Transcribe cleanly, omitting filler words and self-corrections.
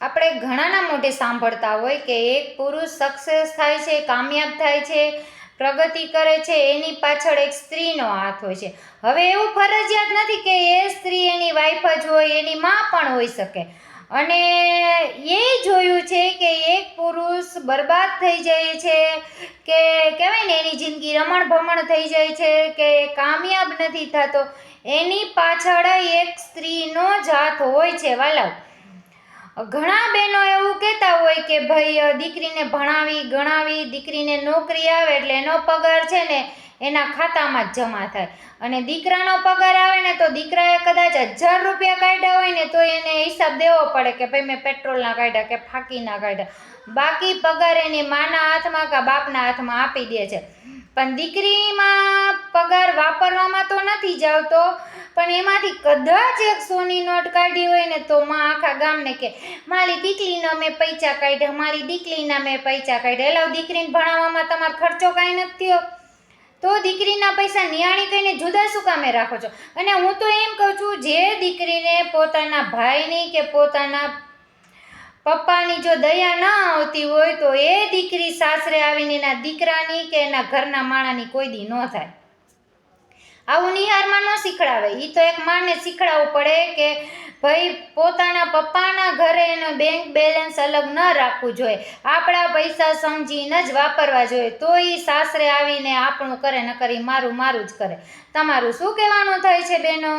આપણે ઘણાના મોઢે સાંભળતા હોય કે એક પુરુષ સક્સેસ થાય છે, કામયાબ થાય છે, પ્રગતિ કરે છે, એની પાછળ એક સ્ત્રીનો હાથ હોય છે. હવે એવું ફરજિયાત નથી કે એ સ્ત્રી એની વાઈફ જ હોય, એની માં પણ હોઈ શકે. અને એ જોયું છે કે એક પુરુષ બરબાદ થઈ જાય છે કે કહેવાય ને એની જિંદગી રમણ ભમણ થઈ જાય છે કે કામયાબ નથી થતો, એની પાછળ એક સ્ત્રીનો જ હાથ હોય છે વાલાવ. ઘણા બહેનો એવું કહેતા હોય કે ભાઈ દીકરીને ભણાવી ગણાવી, દીકરીને નોકરી આવે એટલે એનો પગાર છે ને એના ખાતામાં જ જમા થાય, અને દીકરાનો પગાર આવે ને તો દીકરાએ કદાચ 1000 રૂપિયા કાઢ્યા હોય ને તો એને હિસાબ દેવો પડે કે ભાઈ મેં પેટ્રોલના કાઢ્યા કે ફાંકીના કાઢ્યા, બાકી પગાર એની માના હાથમાં કે બાપના હાથમાં આપી દે છે. પણ દીકરીમાં પગાર વાપરવામાં તો નથી જ આવતો, પણ એમાંથી કદાચ એક સોની નોટ કાઢી હોય ને તો માં આખા ગામને કે મારી દીકરીના મેં પૈસા કાઢ્યા, મારી દીકરીના મેં પૈસા કાઢ્યા. એટલે દીકરીને ભણાવવામાં તમારો ખર્ચો કાંઈ નથી થયો, તો દીકરીના પૈસા નિયાણી કહીને જુદા શું કામે રાખો છો? અને હું તો એમ કહું છું, જે દીકરીને પોતાના ભાઈની કે પોતાના પપ્પાની જો દયા ના આવતી હોય તો એ દીકરી સાસરે આવીને એના દીકરાની કે એના ઘરના માણાની કોઈ દી ન થાય. આવું નિહારમાં ન શીખડાવે. એ તો એક માને શીખડાવવું પડે કે ભાઈ પોતાના પપ્પાના ઘરે એનો બેંક બેલેન્સ અલગ ન રાખવું જોઈએ, આપણા પૈસા સમજીને જ વાપરવા જોઈએ, તો એ સાસરે આવીને આપણું કરે, ન કરી મારું મારું જ કરે. તમારું શું કહેવાનું થાય છે બહેનો?